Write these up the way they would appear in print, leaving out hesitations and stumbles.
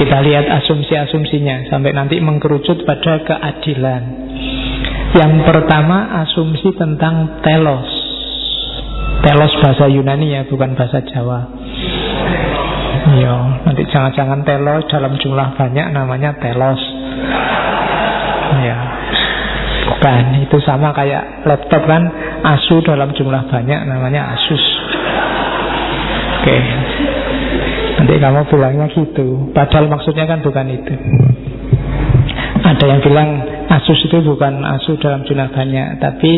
Kita lihat asumsi-asumsinya sampai nanti mengkerucut pada keadilan. Yang pertama, asumsi tentang telos. Telos bahasa Yunani ya, bukan bahasa Jawa. Yo, nanti jangan-jangan telos dalam jumlah banyak namanya telos. Ya, bukan. Itu sama kayak laptop kan, asu dalam jumlah banyak namanya asus. Oke. Nanti kamu bilangnya gitu, padahal maksudnya kan bukan itu. Ada yang bilang asus itu bukan asu dalam jumlah banyak, tapi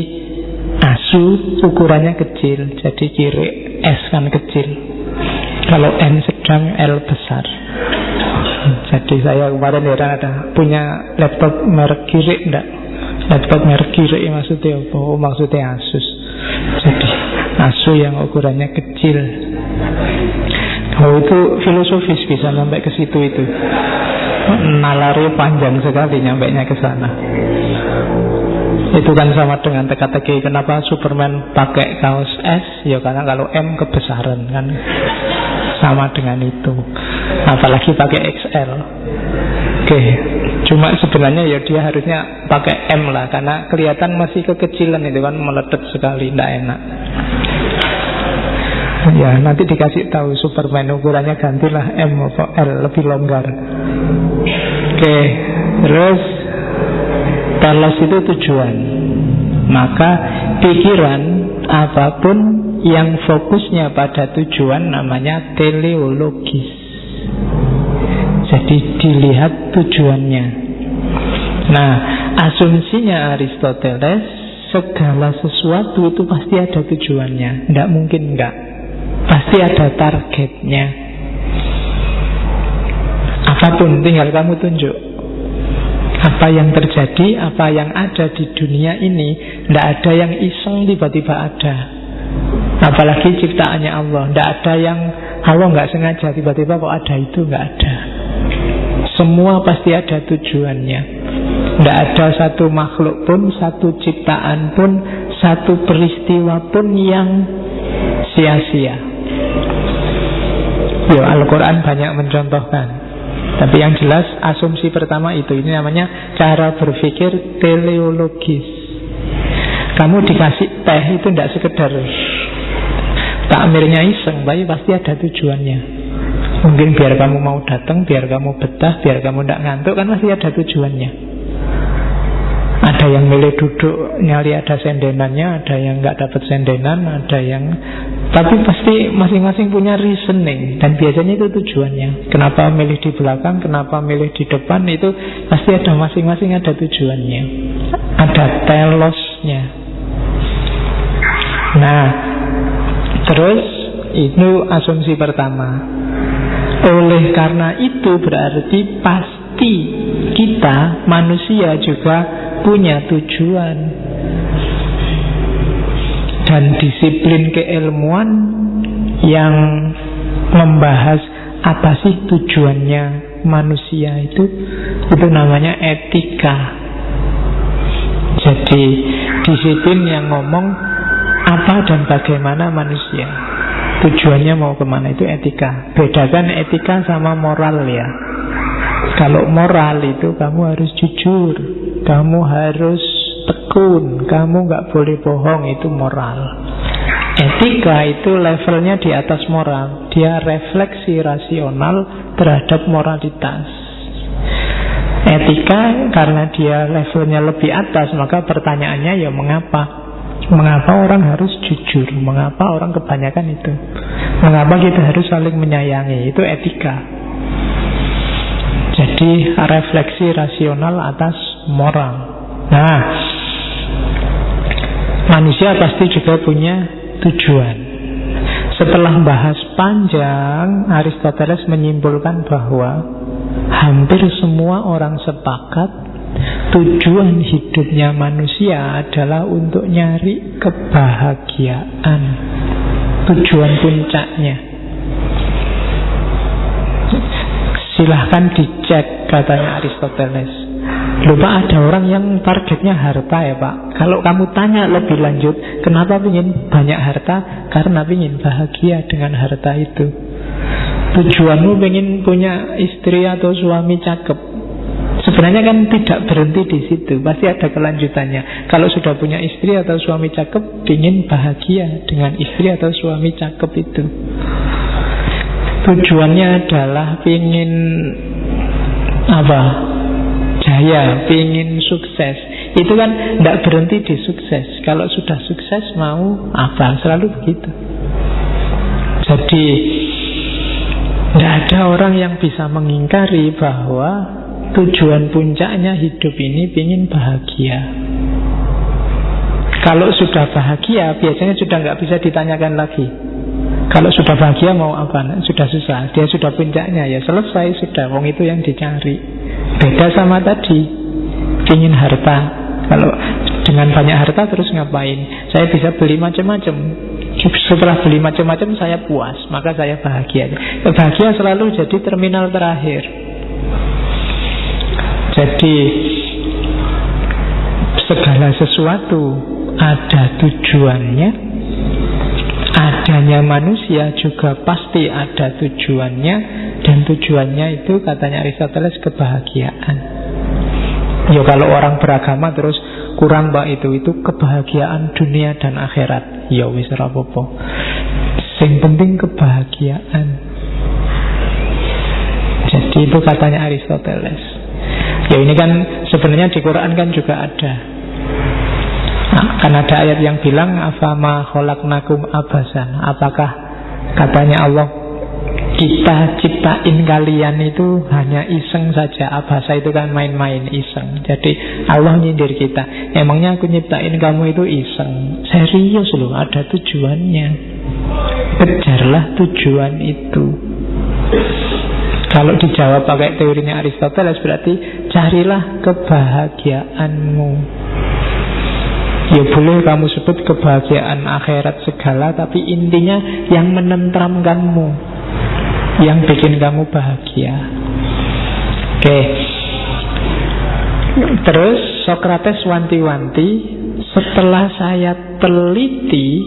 asu ukurannya kecil, jadi kiri S kan kecil, kalau N sedang, L besar. Jadi saya kemarin heran, ada punya laptop merek kiri enggak? Laptop merek kiri maksudnya apa? Oh, maksudnya Asus. Jadi Asus yang ukurannya kecil. Oh, itu filosofis bisa sampai ke situ itu. Nalarnya panjang sekali nyampainya ke sana. Itu kan sama dengan teka-teki kenapa Superman pakai kaos S? Ya karena kalau M kebesaran kan. Sama dengan itu. Apalagi pakai XL. Oke. Cuma sebenarnya ya dia harusnya pakai M lah, karena kelihatan masih kekecilan itu kan, meledet sekali, tidak enak. Ya nanti dikasih tahu Superman ukurannya gantilah M atau L, lebih longgar. Oke. Terus telos itu tujuan. Maka pikiran apapun yang fokusnya pada tujuan namanya teleologis. Jadi dilihat tujuannya. Nah, asumsinya Aristoteles, segala sesuatu itu pasti ada tujuannya. Tidak mungkin enggak. Pasti ada targetnya. Apapun tinggal kamu tunjuk. Apa yang terjadi, apa yang ada di dunia ini, tidak ada yang iseng tiba-tiba ada. Apalagi ciptaannya Allah. Tidak ada yang Allah nggak sengaja tiba-tiba kok ada, itu nggak ada. Semua pasti ada tujuannya. Tidak ada satu makhluk pun, satu ciptaan pun, satu peristiwa pun yang sia-sia. Yo, Al-Quran banyak mencontohkan. Tapi yang jelas asumsi pertama itu, ini namanya cara berpikir teleologis. Kamu dikasih teh itu tidak sekedar takmirnya iseng, tapi pasti ada tujuannya. Mungkin biar kamu mau datang, biar kamu betah, biar kamu tidak ngantuk, kan masih ada tujuannya. Ada yang milih duduk nyali ada sendenannya, ada yang nggak dapat sendenan, ada yang, tapi pasti masing-masing punya reasoning. Dan biasanya itu tujuannya. Kenapa milih di belakang, kenapa milih di depan, itu pasti ada masing-masing ada tujuannya. Ada telosnya. Nah, terus itu asumsi pertama. Oleh karena itu berarti pasti kita manusia juga punya tujuan. Dan disiplin keilmuan yang membahas apa sih tujuannya manusia itu namanya etika. Jadi disiplin yang ngomong apa dan bagaimana manusia, tujuannya mau kemana, itu etika. Bedakan etika sama moral ya. Kalau moral itu kamu harus jujur, kamu harus tekun, kamu gak boleh bohong, itu moral. Etika itu levelnya di atas moral. Dia refleksi rasional terhadap moralitas. Etika karena dia levelnya lebih atas, maka pertanyaannya ya mengapa? Mengapa orang harus jujur? Mengapa orang kebanyakan itu? Mengapa kita harus saling menyayangi? Itu etika. Jadi refleksi rasional atas moral. Nah, manusia pasti juga punya tujuan. Setelah bahas panjang, Aristoteles menyimpulkan bahwa hampir semua orang sepakat tujuan hidupnya manusia adalah untuk nyari kebahagiaan. Tujuan puncaknya. Silahkan dicek, katanya Aristoteles. Lupa ada orang yang targetnya harta ya Pak. Kalau kamu tanya lebih lanjut, kenapa ingin banyak harta? Karena ingin bahagia dengan harta itu. Tujuanmu pengen punya istri atau suami cakep, sebenarnya kan tidak berhenti di situ, pasti ada kelanjutannya. Kalau sudah punya istri atau suami cakep, ingin bahagia dengan istri atau suami cakep itu. Tujuannya adalah ingin apa? Jaya, ingin sukses. Itu kan tidak berhenti di sukses. Kalau sudah sukses mau apa? Selalu begitu. Jadi tidak ada orang yang bisa mengingkari bahwa tujuan puncaknya hidup ini ingin bahagia. Kalau sudah bahagia, biasanya sudah nggak bisa ditanyakan lagi. Kalau sudah bahagia mau apa? Sudah susah. Dia sudah puncaknya, ya selesai sudah. Wong itu yang dicari. Beda sama tadi, ingin harta. Kalau dengan banyak harta terus ngapain? Saya bisa beli macam-macam. Setelah beli macam-macam saya puas, maka saya bahagia. Bahagia selalu jadi terminal terakhir. Jadi segala sesuatu ada tujuannya. Adanya manusia juga pasti ada tujuannya. Dan tujuannya itu katanya Aristoteles kebahagiaan. Ya kalau orang beragama terus kurang mbak itu kebahagiaan dunia dan akhirat. Ya wis ora apa-apa. Sing penting kebahagiaan. Jadi itu katanya Aristoteles. Ya ini kan sebenarnya di Quran kan juga ada. Kan ada ayat yang bilang afama khalaqnakum abasan. Apakah katanya Allah kita ciptain kalian itu hanya iseng saja. Abasa itu kan main-main, iseng. Jadi Allah nyindir kita. Emangnya aku nyiptain kamu itu iseng? Serius loh, ada tujuannya. Kejarlah tujuan itu. Kalau dijawab pakai teorinya Aristoteles berarti carilah kebahagiaanmu. Ya boleh kamu sebut kebahagiaan akhirat segala, tapi intinya yang menentramkanmu, yang bikin kamu bahagia. Oke. Terus Sokrates wanti-wanti, setelah saya teliti,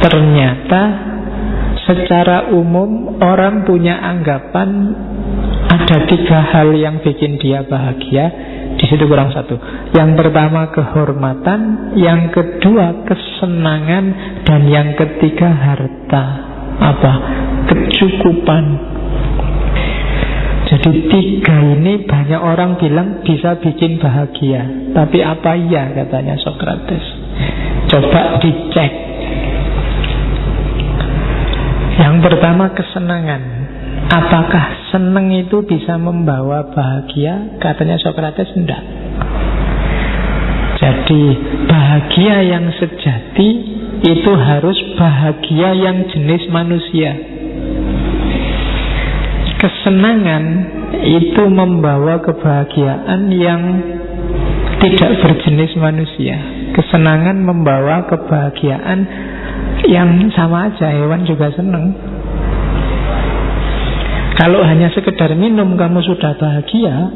ternyata secara umum orang punya anggapan ada 3 hal yang bikin dia bahagia. Di situ kurang 1. Yang pertama kehormatan, yang kedua kesenangan, dan yang ketiga harta. Apa? Kecukupan. Jadi 3 ini banyak orang bilang bisa bikin bahagia. Tapi apa iya katanya Sokrates? Coba dicek. Yang pertama kesenangan. Apakah senang itu bisa membawa bahagia? Katanya Sokrates enggak. Jadi bahagia yang sejati itu harus bahagia yang jenis manusia. Kesenangan itu membawa kebahagiaan yang tidak berjenis manusia. Kesenangan membawa kebahagiaan yang sama aja, hewan juga senang. Kalau hanya sekedar minum kamu sudah bahagia,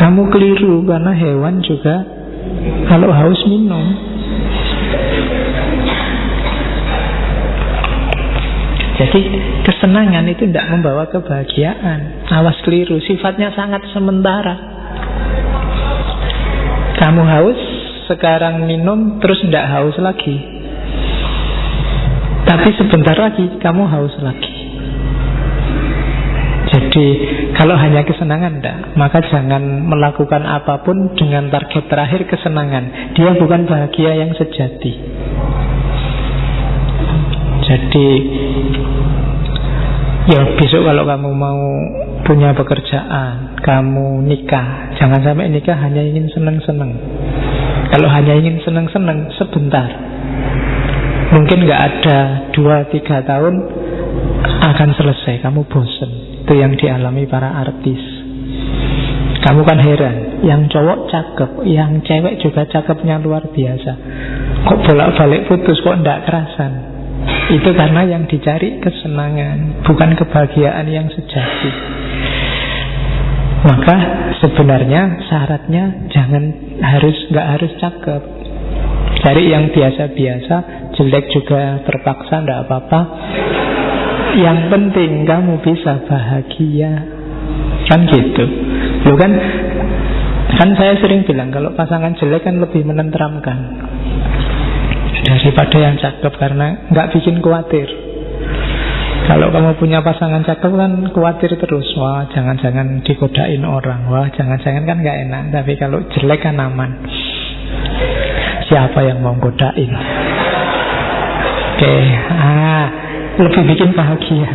kamu keliru, karena hewan juga kalau haus minum. Jadi kesenangan itu tidak membawa kebahagiaan. Awas keliru, sifatnya sangat sementara. Kamu haus, sekarang minum, terus tidak haus lagi. Tapi sebentar lagi kamu haus lagi. Jadi kalau hanya kesenangan enggak, maka jangan melakukan apapun dengan target terakhir kesenangan. Dia bukan bahagia yang sejati. Jadi ya besok kalau kamu mau punya pekerjaan, kamu nikah, jangan sampai nikah hanya ingin seneng-seneng. Kalau hanya ingin seneng-seneng sebentar, mungkin gak ada 2-3 tahun akan selesai, kamu bosen. Itu yang dialami para artis. Kamu kan heran, yang cowok cakep, yang cewek juga cakepnya luar biasa, kok bolak-balik putus, kok ndak kerasan. Itu karena yang dicari kesenangan, bukan kebahagiaan yang sejati. Maka sebenarnya syaratnya nggak harus cakep. Cari yang biasa-biasa, jelek juga terpaksa ndak apa-apa. Yang penting kamu bisa bahagia. Kan gitu. Loh kan saya sering bilang kalau pasangan jelek kan lebih menenteramkan daripada yang cakep, karena nggak bikin khawatir. Kalau kamu punya pasangan cakep kan khawatir terus. Wah, jangan-jangan digodain orang. Wah, jangan-jangan kan nggak enak. Tapi kalau jelek kan aman. Siapa yang mau godain? Oke, lebih bikin bahagia,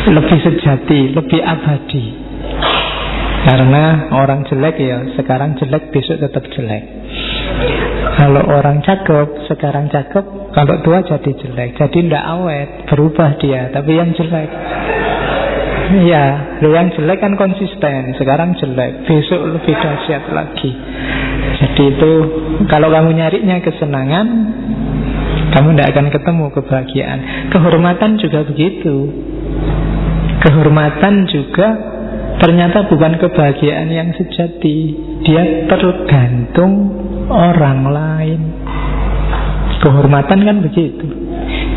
lebih sejati, lebih abadi. Karena orang jelek ya sekarang jelek, besok tetap jelek. Kalau orang cakep sekarang cakep, kalau tua jadi jelek. Jadi tidak awet, berubah dia. Tapi yang jelek, ya, yang jelek kan konsisten. Sekarang jelek, besok lebih dahsyat lagi. Jadi itu kalau kamu nyarinya kesenangan, kamu tidak akan ketemu kebahagiaan. Kehormatan juga begitu. Kehormatan juga ternyata bukan kebahagiaan yang sejati. Dia tergantung orang lain. Kehormatan kan begitu.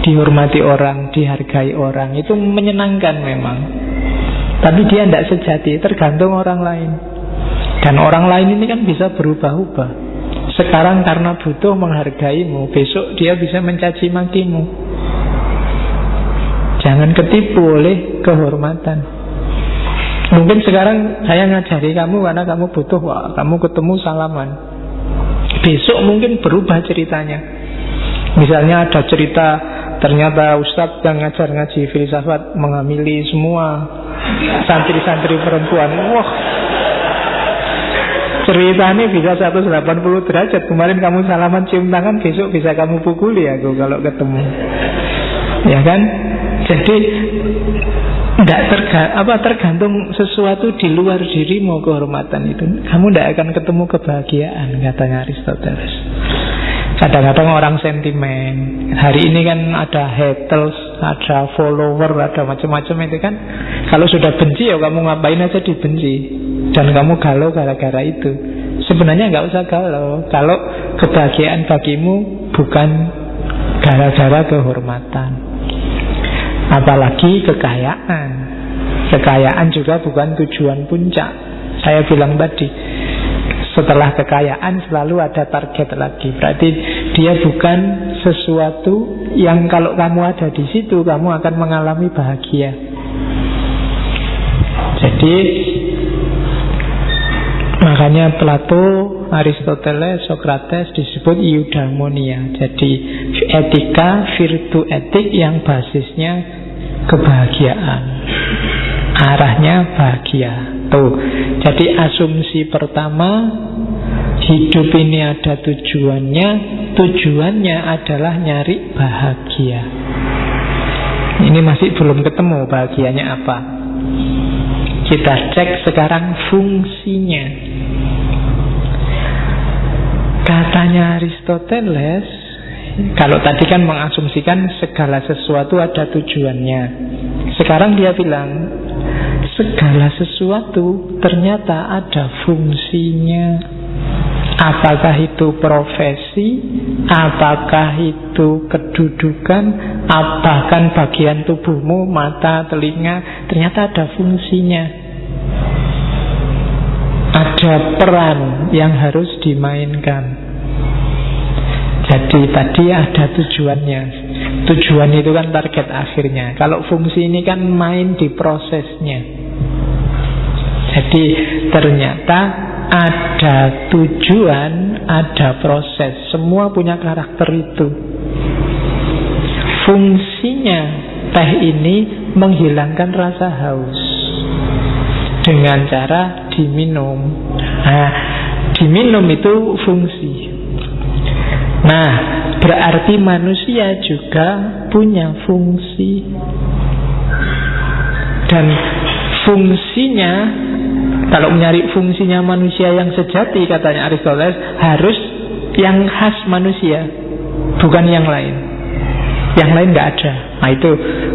Dihormati orang, dihargai orang, itu menyenangkan memang. Tapi dia tidak sejati, tergantung orang lain. Dan orang lain ini kan bisa berubah-ubah. Sekarang karena butuh menghargaimu, besok dia bisa mencaci makimu. Jangan ketipu oleh kehormatan. Mungkin sekarang saya ngajari kamu karena kamu butuh, wah, kamu ketemu salaman. Besok mungkin berubah ceritanya. Misalnya ada cerita ternyata ustadz yang ngajar ngaji filsafat menghamili semua santri-santri perempuan. Wah, ceritanya bisa 180 derajat. Kemarin kamu salaman cium tangan, besok bisa kamu pukuli aku kalau ketemu. Ya kan? Jadi tergantung sesuatu di luar dirimu kehormatan itu. Kamu tidak akan ketemu kebahagiaan, katanya Aristoteles. Kadang-kadang orang sentimen. Hari ini kan ada haters, ada follower, ada macam-macam itu kan. Kalau sudah benci ya kamu ngapain aja dibenci. Dan kamu galau gara-gara itu. Sebenarnya nggak usah galau. Kalau kebahagiaan bagimu bukan gara-gara kehormatan, apalagi kekayaan. Kekayaan juga bukan tujuan puncak. Saya bilang tadi, setelah kekayaan selalu ada target lagi. Berarti dia bukan sesuatu yang kalau kamu ada di situ kamu akan mengalami bahagia. Jadi makanya Plato, Aristoteles, Sokrates disebut eudaimonia. Jadi etika, virtu etik yang basisnya kebahagiaan, arahnya bahagia. Tuh. Jadi asumsi pertama, hidup ini ada tujuannya. Tujuannya adalah nyari bahagia. Ini masih belum ketemu bahagianya apa. Kita cek sekarang fungsinya. Katanya Aristoteles, kalau tadi kan mengasumsikan segala sesuatu ada tujuannya. Sekarang dia bilang segala sesuatu ternyata ada fungsinya. Apakah itu profesi, apakah itu kedudukan, bahkan bagian tubuhmu, mata, telinga, ternyata ada fungsinya. Ada peran yang harus dimainkan. Jadi tadi ada tujuannya. Tujuan itu kan target akhirnya. Kalau fungsi ini kan main di prosesnya. Jadi ternyata ada tujuan, ada proses. Semua punya karakter itu. Fungsinya teh ini menghilangkan rasa haus dengan cara diminum. Nah, diminum itu fungsi. Nah, berarti manusia juga punya fungsi. Dan fungsinya, kalau mencari fungsinya manusia yang sejati, katanya Aristoteles, harus yang khas manusia, bukan yang lain. Yang lain nggak ada. Nah itu,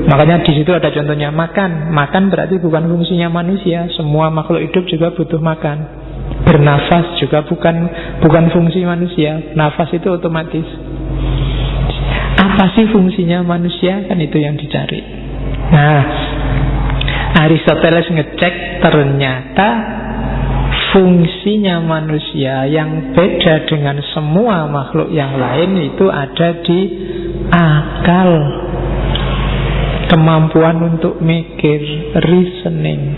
makanya di situ ada contohnya makan. Makan berarti bukan fungsinya manusia. Semua makhluk hidup juga butuh makan. Bernafas juga bukan fungsi manusia. Nafas itu otomatis. Apa sih fungsinya manusia? Kan itu yang dicari. Nah, Aristoteles ngecek, ternyata fungsinya manusia yang beda dengan semua makhluk yang lain itu ada di akal. Kemampuan untuk mikir, reasoning.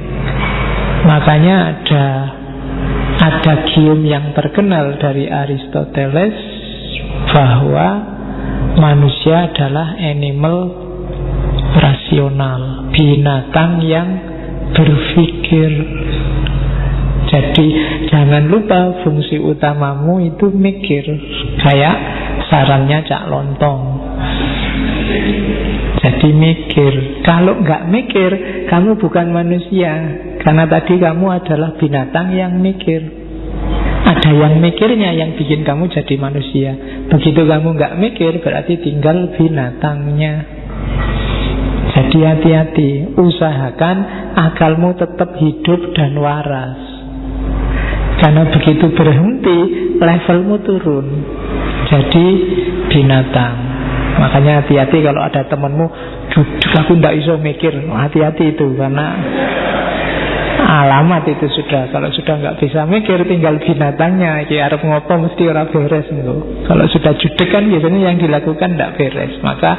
Makanya ada gium yang terkenal dari Aristoteles bahwa manusia adalah animal rasional, binatang yang berpikir. Jadi jangan lupa fungsi utamamu itu mikir. Kayak sarannya Cak Lontong. Jadi mikir. Kalau nggak mikir, kamu bukan manusia. Karena tadi kamu adalah binatang yang mikir. Ada yang mikirnya yang bikin kamu jadi manusia. Begitu kamu nggak mikir, berarti tinggal binatangnya. Jadi hati-hati, usahakan akalmu tetap hidup dan waras. Karena begitu berhenti, levelmu turun. Jadi binatang. Makanya hati-hati kalau ada temanmu, aku ndak iso mikir. Hati-hati itu, karena alamat itu sudah. Kalau sudah nggak bisa mikir, tinggal binatangnya. Ki arep ngopo mesti ora beres lho. Kalau sudah judek kan biasanya yang dilakukan ndak beres. Maka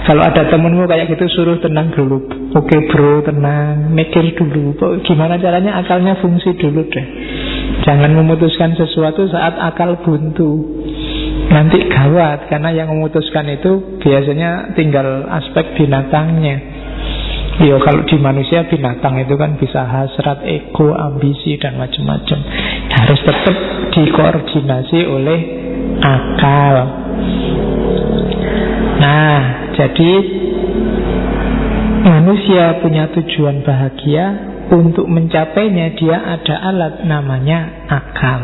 kalau ada temenmu kayak gitu, suruh tenang dulu. Oke bro, tenang, mikir dulu. Gimana caranya akalnya fungsi dulu deh. Jangan memutuskan sesuatu saat akal buntu. Nanti gawat, karena yang memutuskan itu biasanya tinggal aspek binatangnya. Ya kalau di manusia binatang itu kan bisa hasrat, ego, ambisi dan macam-macam. Harus tetap dikoordinasi oleh akal. Nah, jadi manusia punya tujuan bahagia. Untuk mencapainya dia ada alat namanya akal.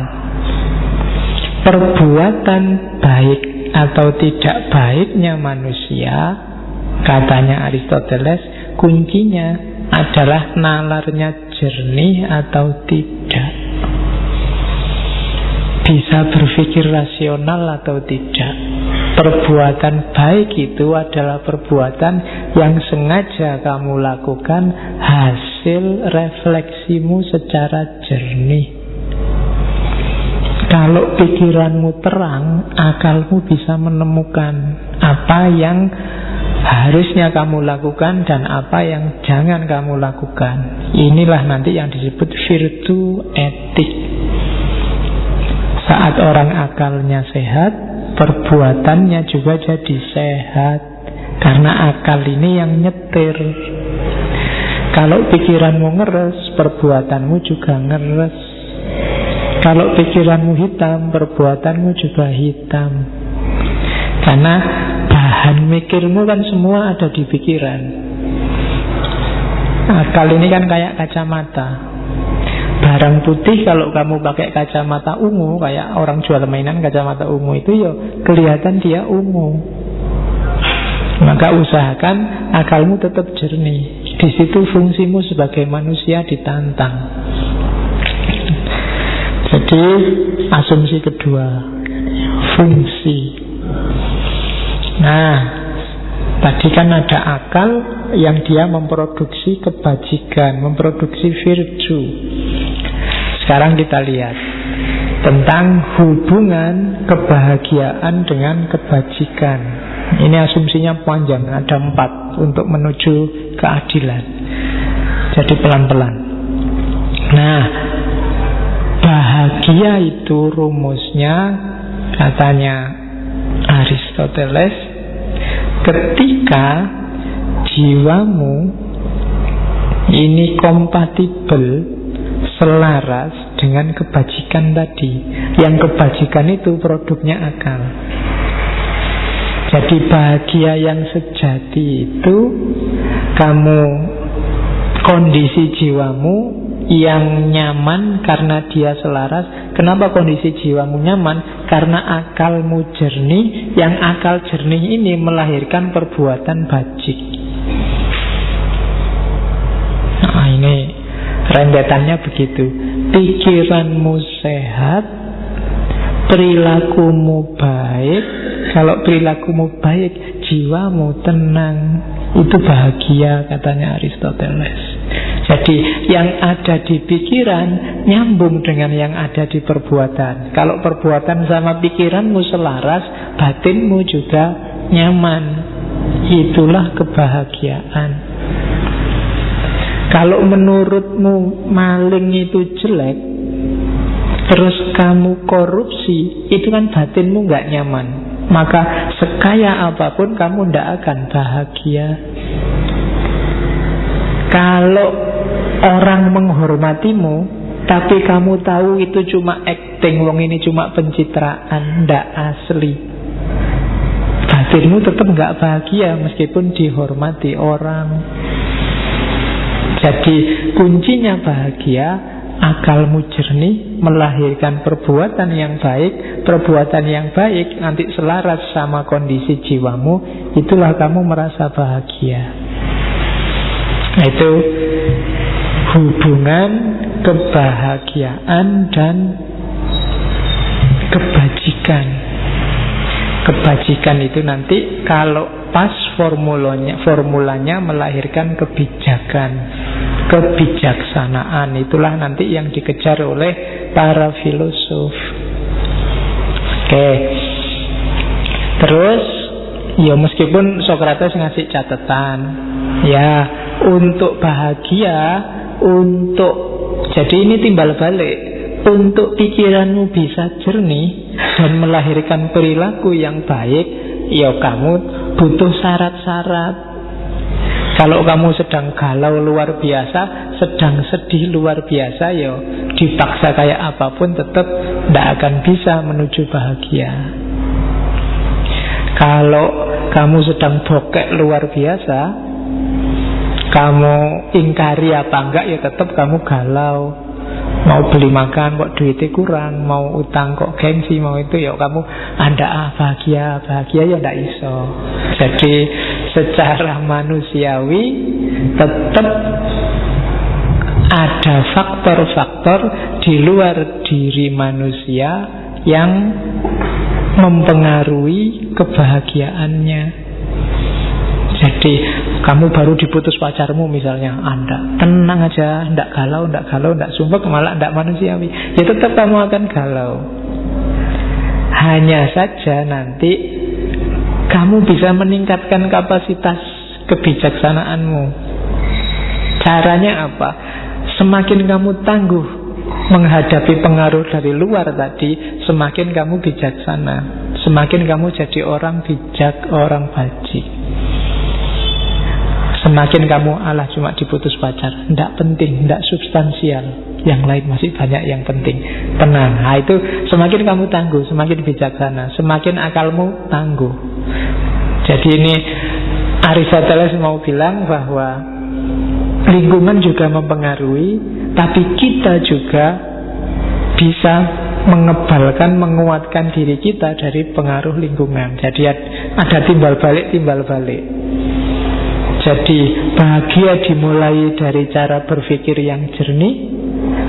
Perbuatan baik atau tidak baiknya manusia, katanya Aristoteles, kuncinya adalah nalarnya jernih atau tidak. Bisa berpikir rasional atau tidak. Perbuatan baik itu adalah perbuatan yang sengaja kamu lakukan hasil refleksimu secara jernih. Kalau pikiranmu terang, akalmu bisa menemukan apa yang harusnya kamu lakukan dan apa yang jangan kamu lakukan. Inilah nanti yang disebut virtu etik. Saat orang akalnya sehat, perbuatannya juga jadi sehat. Karena akal ini yang nyetir. Kalau pikiranmu ngeres, perbuatanmu juga ngeres. Kalau pikiranmu hitam, perbuatanmu juga hitam. Karena bahan mikirmu kan semua ada di pikiran. Akal ini kan kayak kacamata. Barang putih kalau kamu pakai kacamata ungu, kayak orang jual mainan kacamata ungu itu, ya kelihatan dia ungu. Maka usahakan akalmu tetap jernih. Di situ fungsimu sebagai manusia ditantang. Jadi asumsi kedua, fungsi. Nah, tadi kan ada akal yang dia memproduksi kebajikan, memproduksi virtue. Sekarang kita lihat tentang hubungan kebahagiaan dengan kebajikan. Ini asumsinya panjang, ada 4 untuk menuju keadilan. Jadi pelan-pelan. Nah, bahagia itu rumusnya, katanya Aristoteles, ketika jiwamu ini kompatibel, selaras dengan kebajikan tadi. Yang kebajikan itu produknya akal. Jadi bahagia yang sejati itu kamu, kondisi jiwamu yang nyaman karena dia selaras. Kenapa kondisi jiwamu nyaman? Karena akalmu jernih. Yang akal jernih ini melahirkan perbuatan bajik. Nah, ini rentetannya begitu. Pikiranmu sehat, perilakumu baik, Kalau perilakumu baik, jiwamu tenang, itu bahagia, katanya Aristoteles. Jadi yang ada di pikiran nyambung dengan yang ada di perbuatan. Kalau perbuatan sama pikiranmu selaras, batinmu juga nyaman. Itulah kebahagiaan. Kalau menurutmu maling itu jelek, terus kamu korupsi, itu kan batinmu gak nyaman. Maka sekaya apapun kamu tidak akan bahagia. Kalau orang menghormatimu, tapi kamu tahu itu cuma acting, wong ini cuma pencitraan, tidak asli, batinmu tetap gak bahagia meskipun dihormati orang. Jadi kuncinya bahagia, akalmu jernih, melahirkan perbuatan yang baik. Perbuatan yang baik nanti selaras sama kondisi jiwamu, itulah kamu merasa bahagia. Itu hubungan kebahagiaan dan kebajikan. Kebajikan itu nanti kalau pas formulanya melahirkan kebijakan, kebijaksanaan. Itulah nanti yang dikejar oleh para filosof. Oke. Terus ya meskipun Sokrates ngasih catatan, ya untuk bahagia, untuk jadi ini timbal balik, untuk pikiranmu bisa jernih dan melahirkan perilaku yang baik, ya kamu butuh syarat-syarat. Kalau kamu sedang galau luar biasa, sedang sedih luar biasa, ya dipaksa kayak apapun tetap tidak akan bisa menuju bahagia. Kalau kamu sedang bokek luar biasa, kamu ingkari apa enggak, ya tetap kamu galau. Mau beli makan kok duitnya kurang, mau utang kok gengsi, mau itu ya kamu anda bahagia ya ndak iso. Jadi secara manusiawi tetap ada faktor-faktor di luar diri manusia yang mempengaruhi kebahagiaannya. Jadi kamu baru diputus pacarmu misalnya, anda tenang aja, ndak galau, ndak sumpah, malah ndak manusiawi, ya tetap kamu akan galau. Hanya saja nanti kamu bisa meningkatkan kapasitas kebijaksanaanmu. Caranya apa? Semakin kamu tangguh menghadapi pengaruh dari luar tadi, semakin kamu bijaksana, semakin kamu jadi orang bijak, orang bajik. Semakin kamu alah cuma diputus pacar, tidak penting, tidak substansial, yang lain masih banyak yang penting, tenang. Nah itu semakin kamu tangguh, semakin bijaksana, semakin akalmu tangguh. Jadi ini Aristoteles mau bilang bahwa lingkungan juga mempengaruhi, tapi kita juga bisa mengebalkan, menguatkan diri kita dari pengaruh lingkungan. Jadi ada timbal balik. Jadi bahagia dimulai dari cara berpikir yang jernih.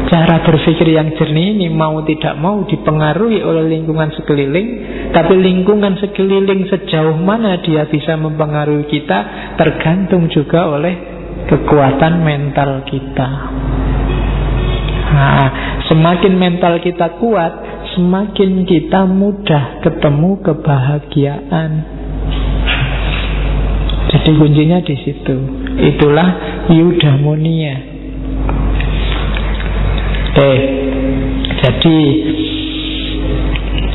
Cara berpikir yang jernih ini mau tidak mau dipengaruhi oleh lingkungan sekeliling. Tapi lingkungan sekeliling sejauh mana dia bisa mempengaruhi kita tergantung juga oleh kekuatan mental kita. Nah, semakin mental kita kuat, semakin kita mudah ketemu kebahagiaan. Jadi kuncinya di situ. Itulah eudaimonia. Oke. Jadi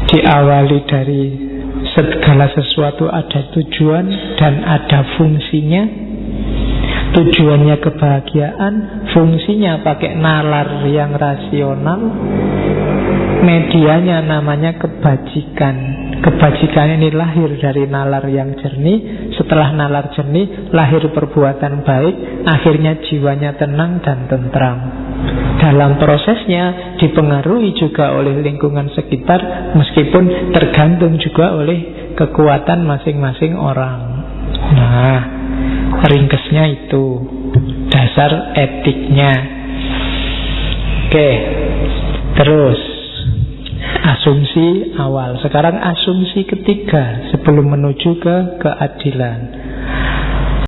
diawali dari segala sesuatu ada tujuan dan ada fungsinya. Tujuannya kebahagiaan, fungsinya pakai nalar yang rasional, medianya namanya kebajikan. Kebajikan ini lahir dari nalar yang jernih. Setelah nalar jernih, lahir perbuatan baik. Akhirnya jiwanya tenang dan tentram. Dalam prosesnya dipengaruhi juga oleh lingkungan sekitar, meskipun tergantung juga oleh kekuatan masing-masing orang. Nah, ringkesnya itu dasar etiknya. Oke, terus Asumsi awal. Sekarang asumsi ketiga sebelum menuju ke keadilan.